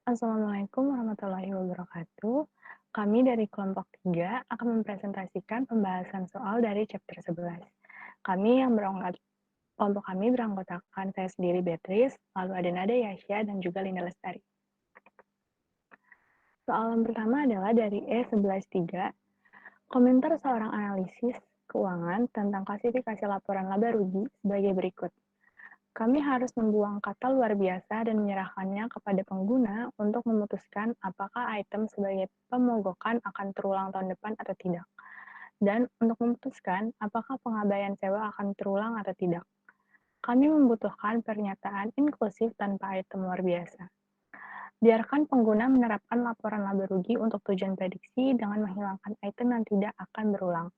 Assalamualaikum warahmatullahi wabarakatuh. Kami dari kelompok 3 akan mempresentasikan pembahasan soal dari chapter 11. Kelompok kami beranggotakan saya sendiri Beatrice, lalu ada Nada Yasya, dan juga Linda Lestari. Soalan pertama adalah dari E11.3, komentar seorang analisis keuangan tentang klasifikasi laporan laba rugi sebagai berikut. Kami harus membuang kata luar biasa dan menyerahkannya kepada pengguna untuk memutuskan apakah item sebagai pemogokan akan terulang tahun depan atau tidak, dan untuk memutuskan apakah pengabaian sewa akan terulang atau tidak. Kami membutuhkan pernyataan inklusif tanpa item luar biasa. Biarkan pengguna menerapkan laporan laba rugi untuk tujuan prediksi dengan menghilangkan item yang tidak akan berulang.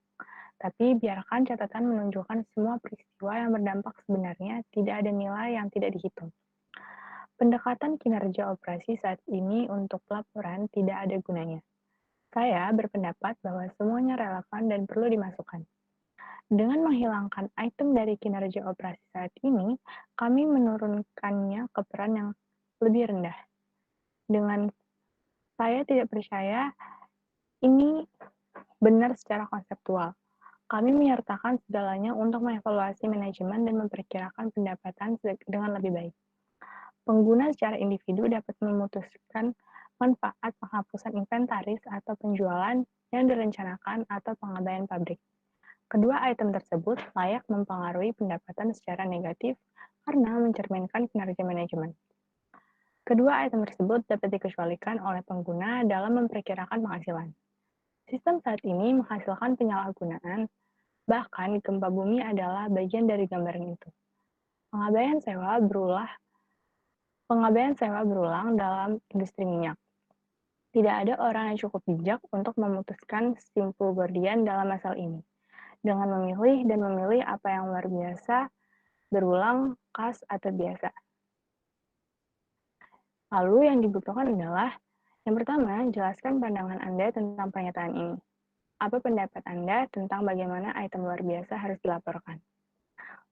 Tapi biarkan catatan menunjukkan semua peristiwa yang berdampak sebenarnya tidak ada nilai yang tidak dihitung. Pendekatan kinerja operasi saat ini untuk laporan tidak ada gunanya. Saya berpendapat bahwa semuanya relevan dan perlu dimasukkan. Dengan menghilangkan item dari kinerja operasi saat ini, kami menurunkannya ke peran yang lebih rendah. Dengan saya tidak percaya ini benar secara konseptual. Kami menyertakan segalanya untuk mengevaluasi manajemen dan memperkirakan pendapatan dengan lebih baik. Pengguna secara individu dapat memutuskan manfaat penghapusan inventaris atau penjualan yang direncanakan atau pengabaian pabrik. Kedua item tersebut layak mempengaruhi pendapatan secara negatif karena mencerminkan kinerja manajemen. Kedua item tersebut dapat dikecualikan oleh pengguna dalam memperkirakan penghasilan. Sistem saat ini menghasilkan penyalahgunaan, bahkan gempa bumi adalah bagian dari gambaran itu. Pengabaian sewa berulang dalam industri minyak. Tidak ada orang yang cukup bijak untuk memutuskan simpul Gordian dalam masalah ini. Dengan memilih apa yang luar biasa, berulang, khas, atau biasa. Lalu yang dibutuhkan adalah, yang pertama, jelaskan pandangan Anda tentang pernyataan ini. Apa pendapat Anda tentang bagaimana item luar biasa harus dilaporkan?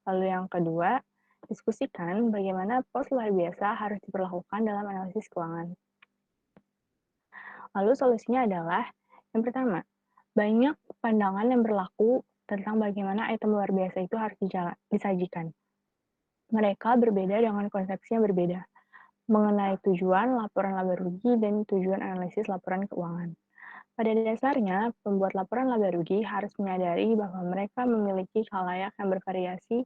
Lalu yang kedua, diskusikan bagaimana pos luar biasa harus diperlakukan dalam analisis keuangan. Lalu solusinya adalah, yang pertama, banyak pandangan yang berlaku tentang bagaimana item luar biasa itu harus disajikan. Mereka berbeda dengan konsepsi yang berbeda mengenai tujuan laporan laba rugi dan tujuan analisis laporan keuangan. Pada dasarnya, pembuat laporan laba rugi harus menyadari bahwa mereka memiliki khalayak yang bervariasi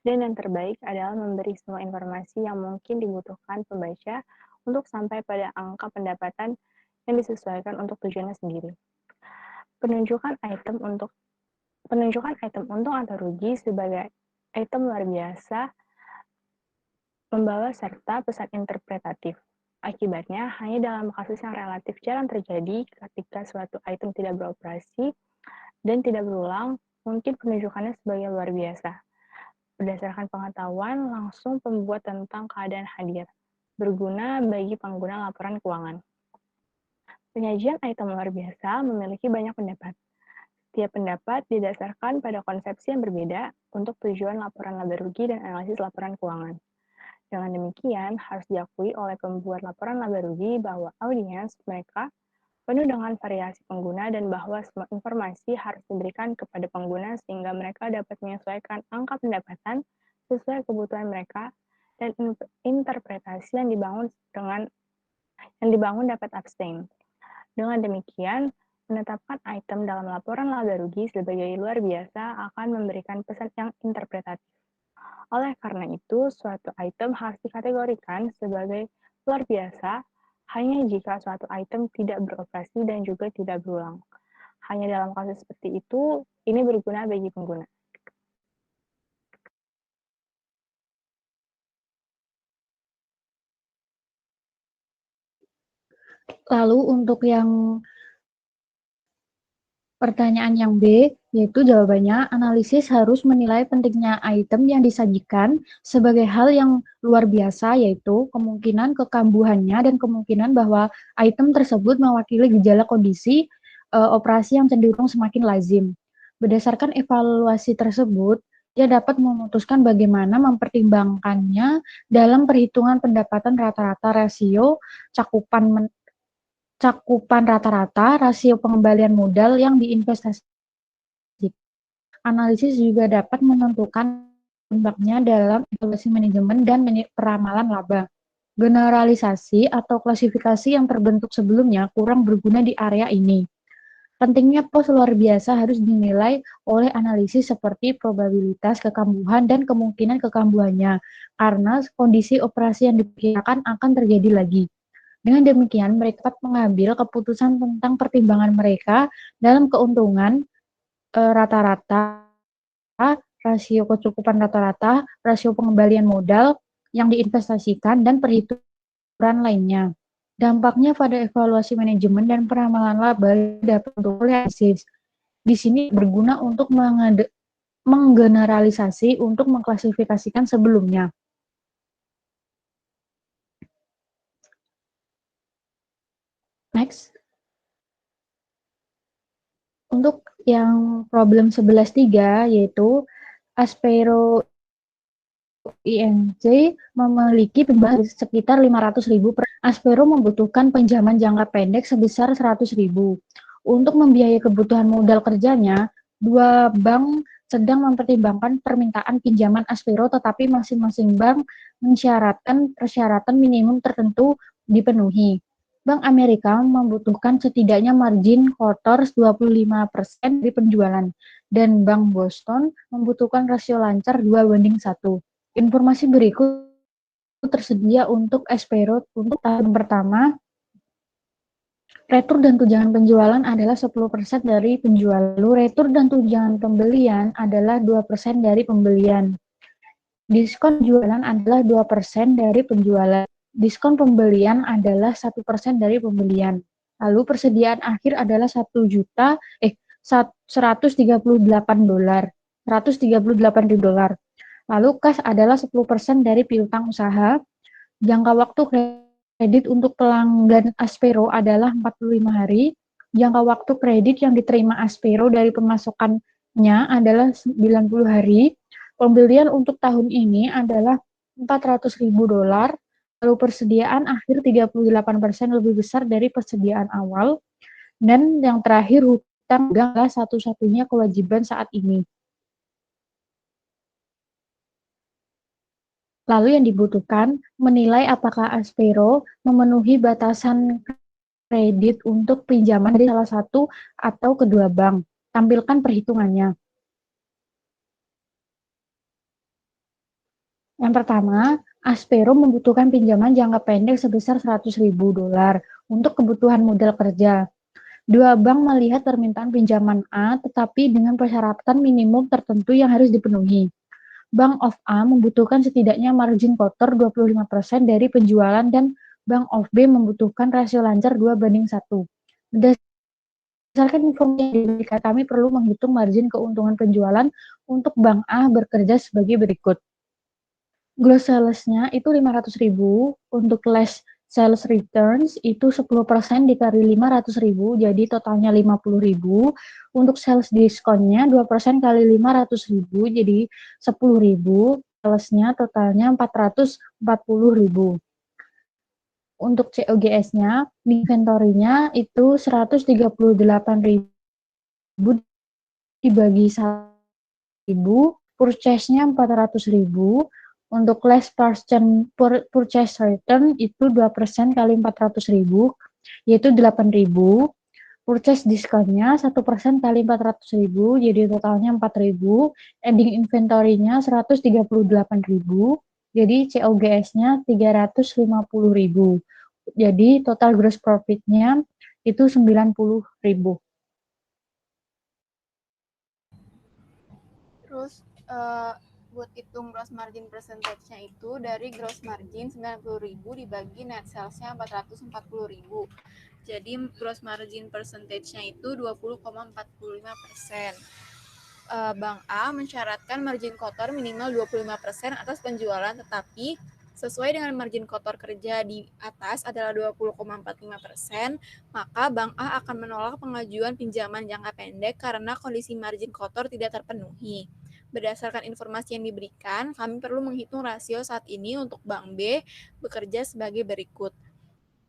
dan yang terbaik adalah memberi semua informasi yang mungkin dibutuhkan pembaca untuk sampai pada angka pendapatan yang disesuaikan untuk tujuannya sendiri. Penunjukan item untung atau rugi sebagai item luar biasa membawa serta pesan interpretatif. Akibatnya, hanya dalam kasus yang relatif jarang terjadi ketika suatu item tidak beroperasi dan tidak berulang, mungkin penunjukannya sebagai luar biasa. Berdasarkan pengetahuan langsung pembuat tentang keadaan hadir, berguna bagi pengguna laporan keuangan. Penyajian item luar biasa memiliki banyak pendapat. Setiap pendapat didasarkan pada konsepsi yang berbeda untuk tujuan laporan laba rugi dan analisis laporan keuangan. Dengan demikian, harus diakui oleh pembuat laporan laba rugi bahwa audiens mereka penuh dengan variasi pengguna dan bahwa semua informasi harus diberikan kepada pengguna sehingga mereka dapat menyesuaikan angka pendapatan sesuai kebutuhan mereka dan interpretasi yang dibangun dapat abstain. Dengan demikian, menetapkan item dalam laporan laba rugi sebagai luar biasa akan memberikan pesan yang interpretatif. Oleh karena itu, suatu item harus dikategorikan sebagai luar biasa hanya jika suatu item tidak beroperasi dan juga tidak berulang. Hanya dalam kasus seperti itu, ini berguna bagi pengguna. Lalu untuk yang pertanyaan yang B, yaitu jawabannya analisis harus menilai pentingnya item yang disajikan sebagai hal yang luar biasa, yaitu kemungkinan kekambuhannya dan kemungkinan bahwa item tersebut mewakili gejala kondisi operasi yang cenderung semakin lazim. Berdasarkan evaluasi tersebut, Dia dapat memutuskan bagaimana mempertimbangkannya dalam perhitungan pendapatan rata-rata rasio cakupan rata-rata, rasio pengembalian modal yang diinvestasikan. Analisis juga dapat menentukan dampaknya dalam evaluasi manajemen dan peramalan laba. Generalisasi atau klasifikasi yang terbentuk sebelumnya kurang berguna di area ini. Pentingnya pos luar biasa harus dinilai oleh analisis seperti probabilitas kekambuhan dan kemungkinan kekambuhannya, karena kondisi operasi yang diperkirakan akan terjadi lagi. Dengan demikian, mereka dapat mengambil keputusan tentang pertimbangan mereka dalam keuntungan rata-rata, rasio kecukupan rata-rata, rasio pengembalian modal yang diinvestasikan, dan perhitungan lainnya. Dampaknya pada evaluasi manajemen dan peramalan laba dapat untuk analisis. Di sini berguna untuk menggeneralisasi untuk mengklasifikasikan sebelumnya. Next. Untuk yang problem 11.3 yaitu Aspero INC memiliki penjualan sekitar 500.000 per Aspero membutuhkan pinjaman jangka pendek sebesar 100.000. Untuk membiayai kebutuhan modal kerjanya, dua bank sedang mempertimbangkan permintaan pinjaman Aspero, tetapi masing-masing bank mensyaratkan persyaratan minimum tertentu dipenuhi. Bank Amerika membutuhkan setidaknya margin kotor 25% dari penjualan, dan Bank Boston membutuhkan rasio lancar 2:1. Informasi berikut tersedia untuk Aspero untuk tahun pertama. Retur dan tunjangan penjualan adalah 10% dari penjual. Retur dan tunjangan pembelian adalah 2% dari pembelian. Diskon jualan adalah 2% dari penjualan. Diskon pembelian adalah 1% dari pembelian. Lalu persediaan akhir adalah 138 dolar. 138 ribu dolar. Lalu kas adalah 10% dari piutang usaha. Jangka waktu kredit untuk pelanggan Aspero adalah 45 hari. Jangka waktu kredit yang diterima Aspero dari pemasukannya adalah 90 hari. Pembelian untuk tahun ini adalah 400.000 dolar. Lalu persediaan akhir 38% lebih besar dari persediaan awal. Dan yang terakhir, hutang adalah satu-satunya kewajiban saat ini. Lalu yang dibutuhkan menilai apakah Aspero memenuhi batasan kredit untuk pinjaman dari salah satu atau kedua bank. Tampilkan perhitungannya. Yang pertama, Aspero membutuhkan pinjaman jangka pendek sebesar 100.000 dolar untuk kebutuhan modal kerja. Dua bank melihat permintaan pinjaman A, tetapi dengan persyaratan minimum tertentu yang harus dipenuhi. Bank of A membutuhkan setidaknya margin kotor 25% dari penjualan dan Bank of B membutuhkan rasio lancar 2:1. Berdasarkan informasi yang diberikan, kami perlu menghitung margin keuntungan penjualan untuk Bank A bekerja sebagai berikut. Gross sales-nya itu 500.000, untuk less sales returns itu 10% dikali 500.000, jadi totalnya 50.000. Untuk sales diskonnya 2% kali 500.000, jadi 10.000. Salesnya totalnya 440.000. Untuk COGS-nya, inventory-nya itu 138.000 dibagi 1.000, purchase-nya 400.000. Untuk less purchase return itu 2% kali 400.000, yaitu 8.000. Purchase diskonnya 1% kali 400.000, jadi totalnya 4.000. Ending inventory-nya 138.000, jadi COGS-nya 350.000. Jadi total gross profit-nya itu 90.000. Terus buat hitung gross margin percentage-nya itu dari gross margin 90.000 dibagi net sales-nya 440.000. Jadi gross margin percentage-nya itu 20,45%. Bank A mensyaratkan margin kotor minimal 25% atas penjualan, tetapi sesuai dengan margin kotor kerja di atas adalah 20,45%, maka Bank A akan menolak pengajuan pinjaman jangka pendek karena kondisi margin kotor tidak terpenuhi. Berdasarkan informasi yang diberikan, kami perlu menghitung rasio saat ini untuk Bank B bekerja sebagai berikut.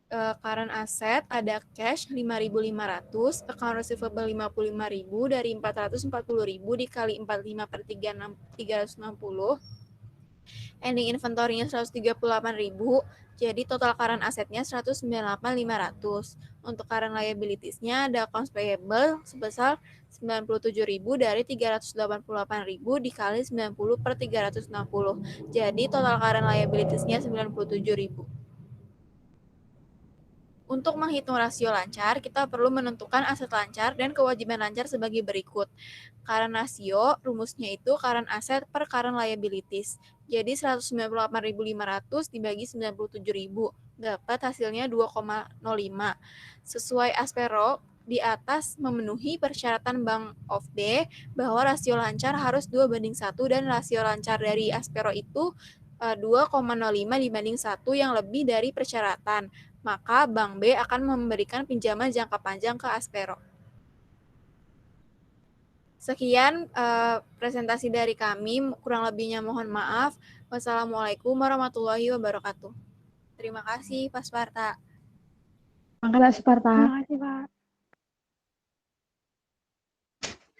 Current asset ada cash 5.500, account receivable 55.000, dari 440.000 dikali 45 per 360, ending inventory-nya 138.000, jadi total current asset-nya 198.500. Untuk current liabilities-nya ada accounts payable sebesar 97.000 dari 388.000 dikali 90 per 360. Jadi total current liabilities-nya 97.000. Untuk menghitung rasio lancar, kita perlu menentukan aset lancar dan kewajiban lancar sebagai berikut. Current rasio, rumusnya itu current asset per current liabilities. Jadi 198.500 dibagi 97.000, dapat hasilnya 2,05. Sesuai Aspero, di atas memenuhi persyaratan Bank of B bahwa rasio lancar harus 2:1 dan rasio lancar dari Aspero itu 2,05 dibanding 1 yang lebih dari persyaratan. Maka Bank B akan memberikan pinjaman jangka panjang ke Aspero. Sekian presentasi dari kami, kurang lebihnya mohon maaf. Wassalamualaikum warahmatullahi wabarakatuh. Terima kasih, Pak Sparta. Terima kasih, Sparta. Terima kasih, Pak.